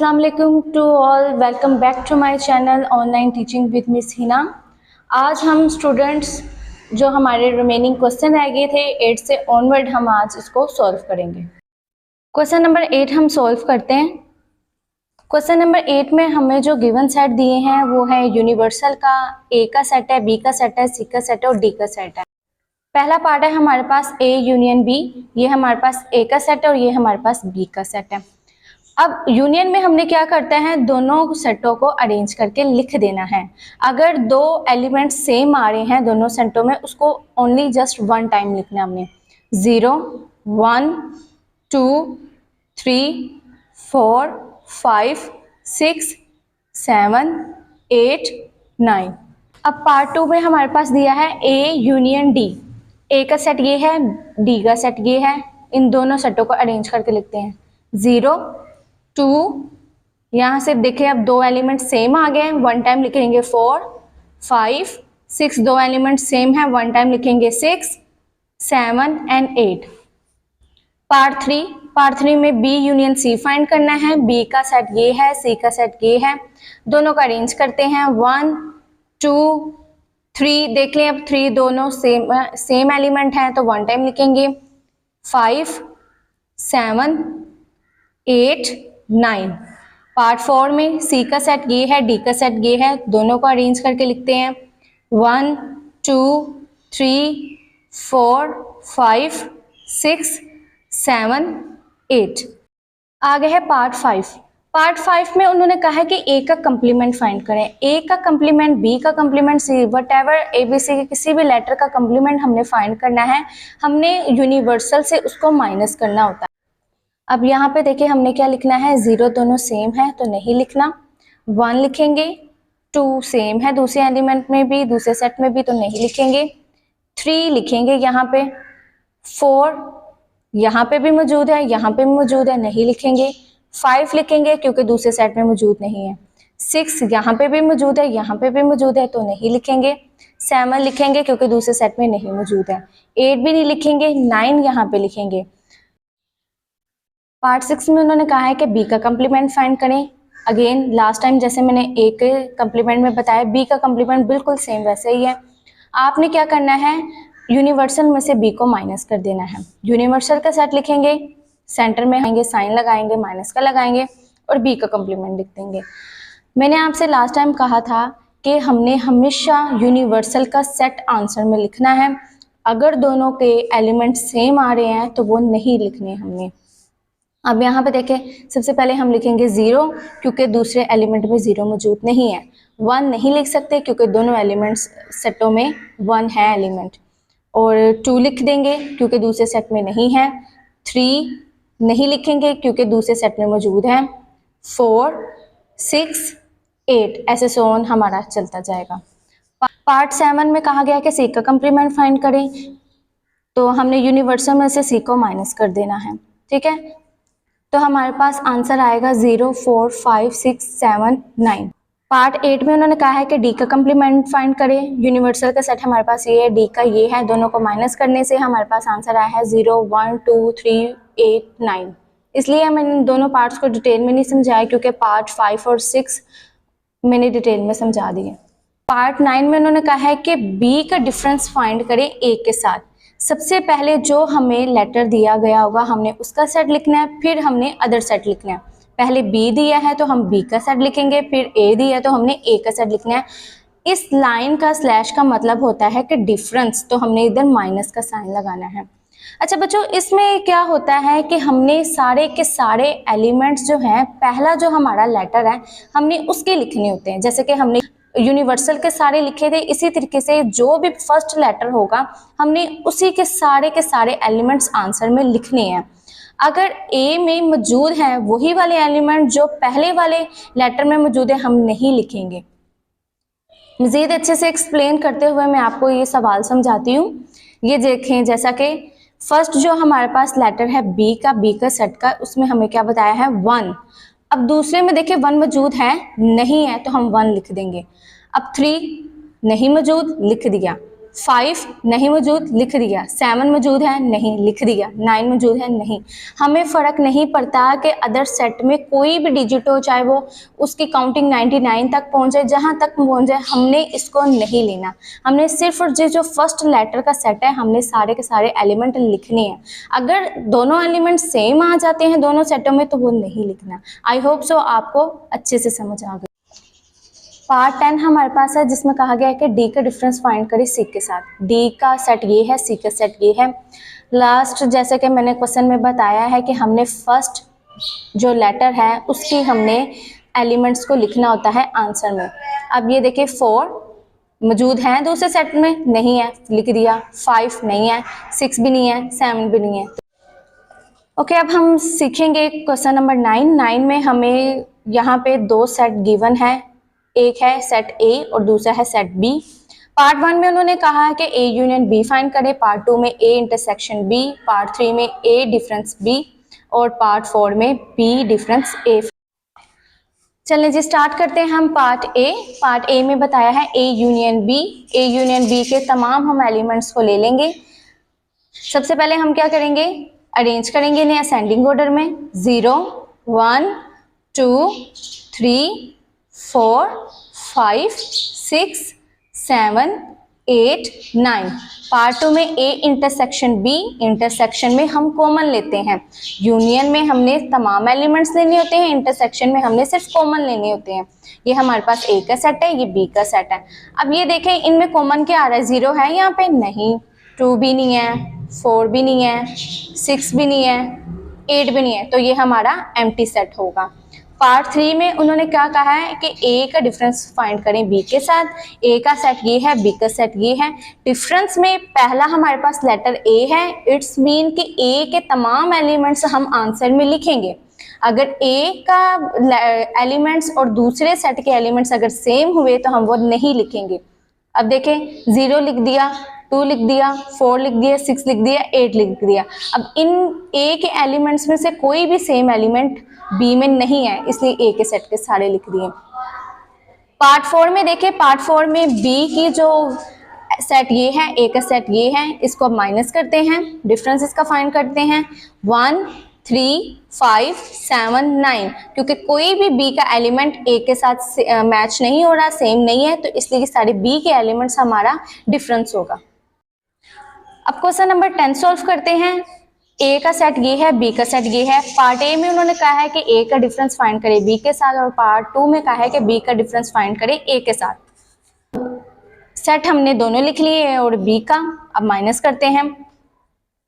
अस्सलाम वालेकुम to all, welcome back to my channel online teaching with miss Hina. आज हम स्टूडेंट्स जो हमारे रिमेनिंग क्वेश्चन रह गए थे 8 से ऑनवर्ड, हम आज इसको सॉल्व करेंगे। क्वेश्चन नंबर 8 हम सॉल्व करते हैं। क्वेश्चन नंबर 8 में हमें जो गिवन सेट दिए हैं वो है यूनिवर्सल का, ए का सेट है, बी का सेट है, सी का सेट है और डी का सेट है। पहला पार्ट है हमारे पास ए यूनियन बी, ये हमारे पास ए का सेट है और ये हमारे पास बी का सेट है। अब यूनियन में हमने क्या करते हैं, दोनों सेटों को अरेंज करके लिख देना है। अगर दो एलिमेंट सेम आ रहे हैं दोनों सेटों में, उसको ओनली जस्ट वन टाइम लिखना है हमने। 0 1 2 3 4 5 6 7 8 9। अब पार्ट 2 में हमारे पास दिया है ए यूनियन डी। ए का सेट ये है, डी का सेट ये है। इन दोनों सेटों को अरेंज करके लिखते हैं। 0 2, यहाँ से देखिए अब दो एलिमेंट सेम आ गए हैं, वन टाइम लिखेंगे 4 5 6, दो एलिमेंट सेम है, वन टाइम लिखेंगे 6 7 एंड 8। पार्ट 3 में बी यूनियन सी फाइंड करना है। बी का सेट ये है, सी का सेट ये है, दोनों का अरेंज करते हैं। 1 2 3, देख लें अब 3 दोनों सेम एलिमेंट हैं तो वन टाइम लिखेंगे। 5 7 8 9। पार्ट 4 में सी का सेट ये है, डी का सेट ये है, दोनों को अरेंज करके लिखते हैं। 1 2 3 4 5 6 7 8। आगे है पार्ट 5। पार्ट 5 में उन्होंने कहा है कि ए का कंप्लीमेंट फाइंड करें। ए का कंप्लीमेंट, बी का कंप्लीमेंट, सी, वटएवर एबीसी के किसी भी लेटर का कंप्लीमेंट हमने फाइंड करना है। हमने यूनिवर्सल से उसको माइनस करना होता है। अब यहाँ पे देखिए हमने क्या लिखना है, 0 दोनों सेम है तो नहीं लिखना, 1 लिखेंगे, 2 सेम है दूसरे एलिमेंट में भी, दूसरे सेट में भी तो नहीं लिखेंगे, 3 लिखेंगे यहाँ पे, 4 यहाँ पे भी मौजूद है, यहाँ पे भी मौजूद है, नहीं लिखेंगे, 5 लिखेंगे क्योंकि दूसरे सेट में मौजूद नहीं है, 6 यहाँ पे भी मौजूद है, यहाँ पे भी मौजूद है तो नहीं लिखेंगे, 7 लिखेंगे क्योंकि दूसरे सेट में नहीं मौजूद है, 8 भी नहीं लिखेंगे, 9 यहाँ पे लिखेंगे। पार्ट 6 में उन्होंने कहा है कि बी का कंप्लीमेंट फाइंड करें। अगेन लास्ट टाइम जैसे मैंने ए के कंप्लीमेंट में बताया, बी का कंप्लीमेंट बिल्कुल सेम वैसे ही है। आपने क्या करना है, यूनिवर्सल में से बी को माइनस कर देना है। यूनिवर्सल का सेट लिखेंगे, सेंटर में आएंगे, साइन लगाएंगे, माइनस का लगाएंगे और बी का कंप्लीमेंट लिख देंगे। मैंने आपसे लास्ट टाइम कहा था कि हमने हमेशा यूनिवर्सल का सेट आंसर में लिखना है। अगर दोनों के एलिमेंट सेम आ रहे हैं तो वो नहीं लिखने हमने। अब यहाँ पे देखें, सबसे पहले हम लिखेंगे 0 क्योंकि दूसरे एलिमेंट में 0 मौजूद नहीं है। 1 नहीं लिख सकते क्योंकि दोनों एलिमेंट्स सेटों में 1 है एलिमेंट, और 2 लिख देंगे क्योंकि दूसरे सेट में नहीं है। 3 नहीं लिखेंगे क्योंकि दूसरे सेट में मौजूद है। 4 6 8 ऐसे सोन हमारा चलता जाएगा। पार्ट 7 में कहा गया कि सी का कंप्लीमेंट फाइंड करें, तो हमने यूनिवर्सल में से सी को माइनस कर देना है। ठीक है, तो हमारे पास आंसर आएगा 0 4 5 6 7 9। पार्ट 8 में उन्होंने कहा है कि डी का कंप्लीमेंट फाइंड करें। यूनिवर्सल का सेट हमारे पास ये है, डी का ये है, दोनों को माइनस करने से हमारे पास आंसर आया है 0 1 2 3 8 9। इसलिए मैंने दोनों पार्ट्स को डिटेल में नहीं समझाया क्योंकि पार्ट 5 और 6 मैंने डिटेल में समझा दिए। पार्ट 9 में उन्होंने कहा है कि बी का डिफरेंस फाइंड करें ए के साथ। सबसे पहले जो हमें लेटर दिया गया होगा हमने उसका सेट लिखना है, फिर हमने अदर सेट लिखना है। पहले बी दिया है तो हम बी का सेट लिखेंगे, फिर ए दिया है तो हमने ए का सेट लिखना है। इस लाइन का स्लैश का मतलब होता है कि डिफरेंस, तो हमने इधर माइनस का साइन लगाना है। अच्छा बच्चों, इसमें क्या होता है कि हमने सारे के सारे एलिमेंट्स जो हैं, पहला जो हमारा लेटर है हमने उसके लिखने होते हैं। जैसे कि हमने यूनिवर्सल के सारे लिखे थे, इसी तरीके से जो भी फर्स्ट लेटर होगा हमने उसी के सारे एलिमेंट्स आंसर में लिखने हैं। अगर ए में मौजूद है वही वाले एलिमेंट जो पहले वाले लेटर में मौजूद है, हम नहीं लिखेंगे। मज़ीद अच्छे से एक्सप्लेन करते हुए मैं आपको ये सवाल समझाती हूँ। ये देखें, जैसा कि फर्स्ट जो हमारे पास लेटर है बी का सेट का, उसमें हमें क्या बताया है 1। अब दूसरे में देखिए 1 मौजूद है, नहीं है तो हम 1 लिख देंगे। अब 3 नहीं मौजूद, लिख दिया। 5 नहीं मौजूद, लिख दिया। 7 मौजूद है, नहीं, लिख दिया। 9 मौजूद है, नहीं। हमें फ़र्क नहीं पड़ता कि अदर सेट में कोई भी डिजिट हो, चाहे वो उसकी काउंटिंग 99 तक पहुंचे, जहां तक पहुंचे, हमने इसको नहीं लेना। हमने सिर्फ जो फर्स्ट लेटर का सेट है, हमने सारे के सारे एलिमेंट लिखने हैं। अगर दोनों एलिमेंट सेम आ जाते हैं दोनों सेटों में तो वो नहीं लिखना। आई होप सो आपको अच्छे से समझ आ गई। पार्ट 10 हमारे पास है जिसमें कहा गया है कि डी का डिफरेंस फाइंड करें सी के साथ। डी का सेट ये है, सी का सेट ये है। लास्ट जैसे कि मैंने क्वेश्चन में बताया है कि हमने फर्स्ट जो लेटर है उसकी हमने एलिमेंट्स को लिखना होता है आंसर में। अब ये देखिए 4 मौजूद हैं दूसरे सेट में, नहीं है, लिख दिया। 5 नहीं है, 6 भी नहीं है, 7 भी नहीं है। ओके, अब हम सीखेंगे क्वेश्चन नंबर 9 में हमें यहाँ पे 2 सेट गिवन है, एक है सेट ए और दूसरा है सेट बी। पार्ट 1 में उन्होंने कहा है कि ए यूनियन बी फाइंड करें, पार्ट 2 में ए इंटरसेक्शन बी, पार्ट 3 में ए डिफरेंस बी और पार्ट 4 में बी डिफरेंस ए। चलिए जी स्टार्ट करते हैं हम पार्ट ए। पार्ट ए में बताया है A union B. A union B के तमाम हम एलिमेंट्स को ले लेंगे। सबसे पहले हम क्या करेंगे, अरेंज करेंगे इन्हें असेंडिंग ऑर्डर में। 0 1 2 3 4 5 6 7 8 9। पार्ट 2 में ए इंटरसेक्शन बी। इंटरसेक्शन में हम कॉमन लेते हैं, यूनियन में हमने तमाम एलिमेंट्स लेने होते हैं, इंटरसेक्शन में हमने सिर्फ कॉमन लेने होते हैं। ये हमारे पास ए का सेट है, ये बी का सेट है। अब ये देखें इनमें कॉमन क्या आ रहा है, 0 है यहाँ पे, नहीं। 2 भी नहीं है, 4 भी नहीं है, 6 भी नहीं है, 8 भी नहीं है, तो ये हमारा एम्प्टी सेट होगा। पार्ट 3 में उन्होंने क्या कहा है कि ए का डिफरेंस फाइंड करें बी के साथ। ए का सेट ये है, बी का सेट ये है। डिफरेंस में पहला हमारे पास लेटर ए है, इट्स मीन कि ए के तमाम एलिमेंट्स हम आंसर में लिखेंगे। अगर ए का एलिमेंट्स और दूसरे सेट के एलिमेंट्स अगर सेम हुए तो हम वो नहीं लिखेंगे। अब देखें 0 लिख दिया, 2 लिख दिया, 4 लिख दिया, 6 लिख दिया, 8 लिख दिया। अब इन ए के एलिमेंट्स में से कोई भी सेम एलिमेंट बी में नहीं है, इसलिए ए के सेट के सारे लिख दिए। पार्ट 4 में देखें, पार्ट 4 में बी की जो सेट ये है, ए का सेट ये है, इसको अब माइनस करते हैं, डिफरेंस इसका फाइंड करते हैं। 1 3 5 7 9, क्योंकि कोई भी बी का एलिमेंट ए के साथ मैच नहीं हो रहा, सेम नहीं है, तो इसलिए सारे बी के एलिमेंट्स हमारा डिफरेंस होगा। अब क्वेश्चन नंबर 10 सॉल्व करते हैं। ए का सेट ये है, बी का सेट ये है। पार्ट ए में उन्होंने कहा है कि ए का डिफरेंस फाइंड करें बी के साथ और पार्ट 2 में कहा है कि बी का डिफरेंस फाइंड करें ए के साथ। सेट हमने दोनों लिख लिए ए और बी का। अब माइनस करते हैं।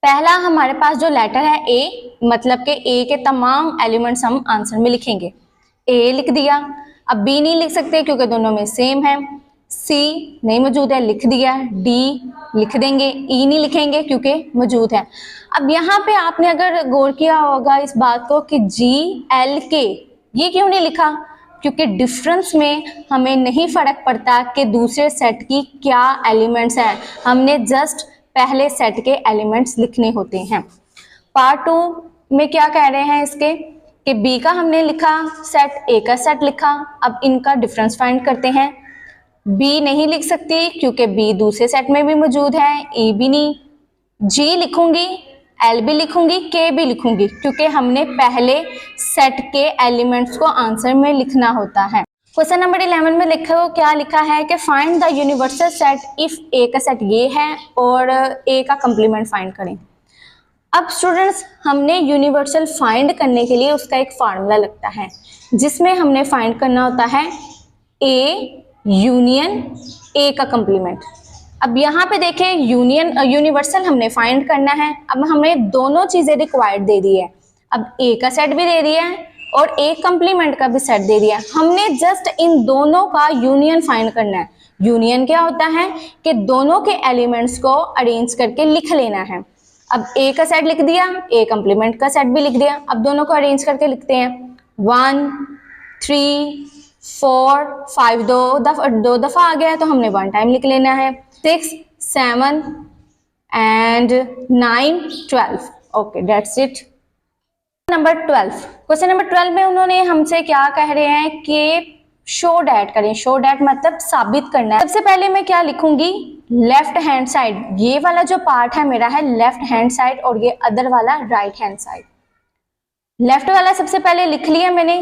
पहला हमारे पास जो लेटर है ए, मतलब कि ए के तमाम एलिमेंट्स हम आंसर में लिखेंगे। ए लिख दिया। अब बी नहीं लिख सकते क्योंकि दोनों में सेम है। सी नहीं मौजूद है, लिख दिया। डी लिख देंगे, ई नहीं लिखेंगे क्योंकि मौजूद है। अब यहाँ पे आपने अगर गौर किया होगा इस बात को कि जी एल के ये क्यों नहीं लिखा, क्योंकि डिफरेंस में हमें नहीं फर्क पड़ता कि दूसरे सेट की क्या एलिमेंट्स हैं, हमने जस्ट पहले सेट के एलिमेंट्स लिखने होते हैं। पार्ट 2 में क्या कह रहे हैं इसके कि बी का हमने लिखा सेट, ए का सेट लिखा। अब इनका डिफरेंस फाइंड करते हैं। बी नहीं लिख सकती क्योंकि बी दूसरे सेट में भी मौजूद है, ई भी नहीं। जी लिखूंगी, एल भी लिखूंगी, के भी लिखूंगी, क्योंकि हमने पहले सेट के एलिमेंट्स को आंसर में लिखना होता है। क्वेश्चन नंबर 11 में लिखो, क्या लिखा है कि find the universal set if A का सेट ये है और ए का कंप्लीमेंट फाइंड करें। अब स्टूडेंट्स हमने यूनिवर्सल फाइंड करने के लिए उसका एक फार्मूला लगता है जिसमें हमने फाइंड करना होता है ए यूनियन ए का कंप्लीमेंट। अब यहाँ पे देखें यूनिवर्सल हमने फाइंड करना है। अब हमें दोनों चीजें रिक्वायर्ड दे दी है। अब ए का सेट भी दे दिया है और ए कंप्लीमेंट का भी सेट दे दिया है। हमने जस्ट इन दोनों का यूनियन फाइंड करना है। यूनियन क्या होता है कि दोनों के एलिमेंट्स को अरेंज करके लिख लेना है। अब ए का सेट लिख दिया, ए कंप्लीमेंट का सेट भी लिख दिया। अब दोनों को अरेंज करके लिखते हैं। 1 3 4 5 दो दफा आ गया तो हमने 1 टाइम लिख लेना है। 6 7 and 9 12। Okay that's it. Number 12, question number 12 में उन्होंने हमसे क्या कह रहे हैं कि शो डैट करें। शो डैट मतलब साबित करना है। सबसे पहले मैं क्या लिखूंगी, लेफ्ट हैंड साइड, ये वाला जो पार्ट है मेरा है लेफ्ट हैंड साइड और ये अदर वाला राइट हैंड साइड। लेफ्ट वाला सबसे पहले लिख लिया मैंने।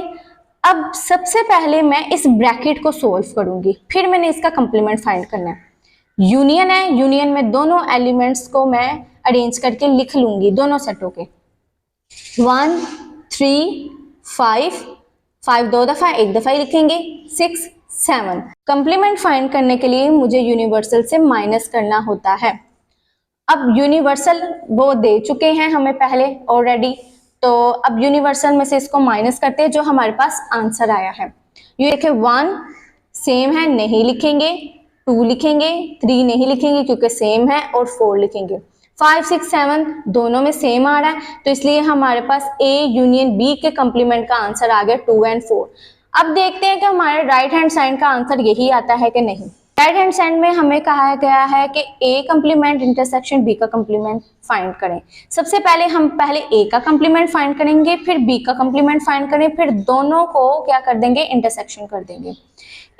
अब सबसे पहले मैं इस ब्रैकेट को सोल्व करूंगी, फिर मैंने इसका कंप्लीमेंट फाइंड करना है। यूनियन है, यूनियन में दोनों एलिमेंट्स को मैं अरेंज करके लिख लूंगी दोनों सेटों के। 1 3 5, 5 दो दफा, एक दफा ही लिखेंगे, 6 7। कंप्लीमेंट फाइंड करने के लिए मुझे यूनिवर्सल से माइनस करना होता है। अब यूनिवर्सल वो दे चुके हैं हमें पहले ऑलरेडी, तो अब यूनिवर्सल में से इसको माइनस करते हैं जो हमारे पास आंसर आया है। ये देखिए 1 सेम है, नहीं लिखेंगे, 2 लिखेंगे, 3 नहीं लिखेंगे क्योंकि सेम है, और 4 लिखेंगे। 5 6 7 दोनों में सेम आ रहा है, तो इसलिए हमारे पास ए यूनियन बी के कंप्लीमेंट का आंसर आ गया 2 एंड 4। अब देखते हैं कि हमारे राइट हैंड साइड का आंसर यही आता है कि नहीं। राइट हैंड साइड में हमें कहा गया है कि ए कंप्लीमेंट इंटरसेक्शन बी का कंप्लीमेंट फाइंड करें। सबसे पहले हम पहले ए का कंप्लीमेंट फाइंड करेंगे, फिर बी का कंप्लीमेंट फाइंड करें, फिर दोनों को क्या कर देंगे, इंटरसेक्शन कर देंगे।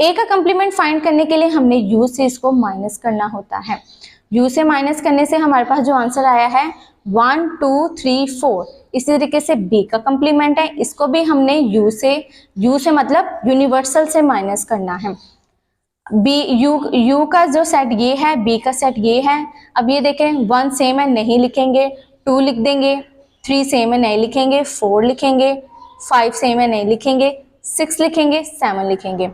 ए का कंप्लीमेंट फाइंड करने के लिए हमने यू से इसको माइनस करना होता है। यू से माइनस करने से हमारे पास जो आंसर आया है 1 2 3 4। इसी तरीके से बी का कंप्लीमेंट है, इसको भी हमने यू से मतलब यूनिवर्सल से माइनस करना है। बी यू का जो सेट ये है, बी का सेट ये है। अब ये देखें 1 सेम है, नहीं लिखेंगे, 2 लिख देंगे, 3 सेम है, नहीं लिखेंगे, 4 लिखेंगे, 5 सेम है, नहीं लिखेंगे, 6 लिखेंगे, 7 लिखेंगे।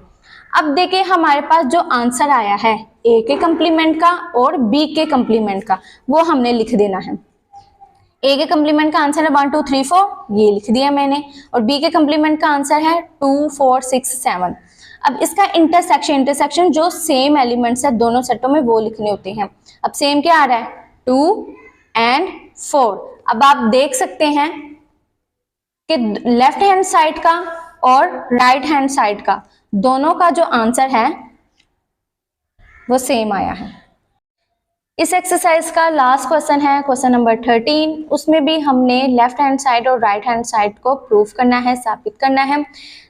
अब देखिए हमारे पास जो आंसर आया है ए के कंप्लीमेंट का और बी के कंप्लीमेंट का, वो हमने लिख देना है। ए के कंप्लीमेंट का आंसर है 1 2 3 4, ये लिख दिया मैंने, और बी के कंप्लीमेंट का आंसर है 2 4 6 7। अब इसका इंटरसेक्शन जो सेम एलिमेंट्स है दोनों सेटों में वो लिखने होते हैं। अब सेम क्या आ रहा है 2 एंड 4। अब आप देख सकते हैं कि लेफ्ट हैंड साइड का और राइट हैंड साइड का दोनों का जो आंसर है वो सेम आया है। इस एक्सरसाइज का लास्ट क्वेश्चन है क्वेश्चन नंबर 13। उसमें भी हमने लेफ्ट हैंड साइड और राइट हैंड साइड को प्रूव करना है, साबित करना है,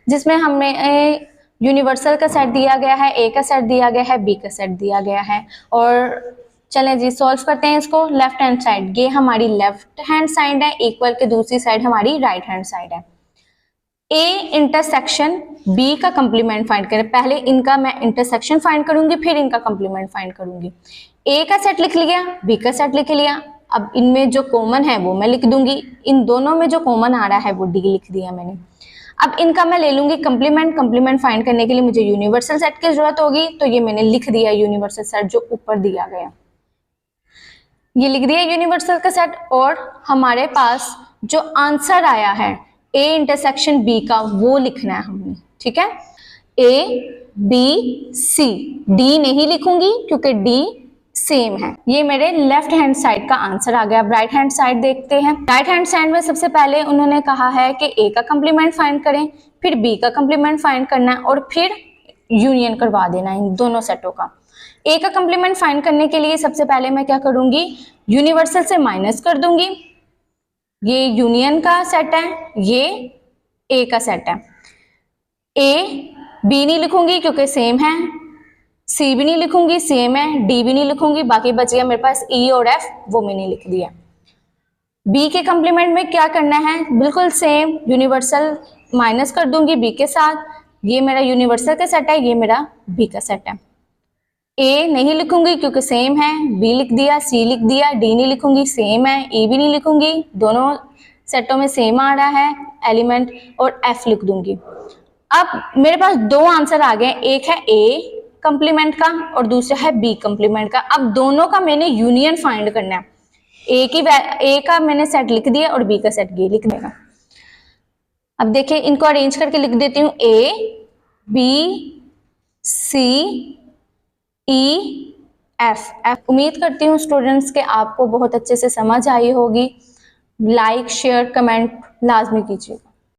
जिसमें हमें यूनिवर्सल का सेट दिया गया है, ए का सेट दिया गया है, बी का सेट दिया गया है। और चलें जी सॉल्व करते हैं इसको। लेफ्ट हैंड साइड, ये हमारी लेफ्ट हैंड साइड है, इक्वल के दूसरी साइड हमारी राइट हैंड साइड है। ए इंटरसेक्शन बी का कंप्लीमेंट फाइंड करें। पहले इनका मैं इंटरसेक्शन फाइंड करूंगी, फिर इनका कंप्लीमेंट फाइंड करूंगी। ए का सेट लिख लिया, बी का सेट लिख लिया। अब इनमें जो कॉमन है वो मैं लिख दूंगी, इन दोनों में जो कॉमन आ रहा है वो डी लिख दिया मैंने। अब इनका मैं ले लूंगी कंप्लीमेंट फाइंड करने के लिए मुझे यूनिवर्सल सेट की जरूरत होगी, तो ये मैंने लिख दिया यूनिवर्सल सेट जो ऊपर दिया गया, ये लिख दिया यूनिवर्सल का सेट। और हमारे पास जो आंसर आया है ए इंटरसेक्शन बी का वो लिखना है हमने, ठीक है। ए बी सी, डी नहीं लिखूंगी क्योंकि डी सेम है। ये मेरे लेफ्ट हैंड साइड का आंसर आ गया। अब राइट हैंड साइड देखते हैं। राइट हैंड साइड में सबसे पहले उन्होंने कहा है कि ए का कंप्लीमेंट फाइंड करें, फिर बी का कंप्लीमेंट फाइंड करना है और फिर यूनियन करवा देना है इन दोनों सेटों का। ए का कंप्लीमेंट फाइंड करने के लिए सबसे पहले मैं क्या करूंगी, यूनिवर्सल से माइनस कर दूंगी। ये यूनियन का सेट है, ये ए का सेट है। ए बी नहीं लिखूंगी क्योंकि सेम है, सी भी नहीं लिखूंगी सेम है, डी भी नहीं लिखूंगी, बाकी बच गया मेरे पास ई और एफ, वो मैंने लिख दिया। बी के कंप्लीमेंट में क्या करना है, बिल्कुल सेम, यूनिवर्सल माइनस कर दूंगी बी के साथ। ये मेरा यूनिवर्सल का सेट है, ये मेरा बी का सेट है। ए नहीं लिखूंगी क्योंकि सेम है, बी लिख दिया, सी लिख दिया, डी नहीं लिखूंगी सेम है, ई भी नहीं लिखूंगी, दोनों सेटों में सेम आ रहा है एलिमेंट, और एफ लिख दूंगी। अब मेरे पास दो आंसर आ गए, एक है ए कंप्लीमेंट का और दूसरा है बी कंप्लीमेंट का। अब दोनों का मैंने यूनियन फाइंड करना है। ए का मैंने सेट लिख दिया और बी का सेट ये लिख देगा। अब देखिए इनको अरेंज करके लिख देती हूँ, A B C E F. उम्मीद करती हूँ स्टूडेंट्स के आपको बहुत अच्छे से समझ आई होगी। लाइक शेयर कमेंट लाजमी कीजिए।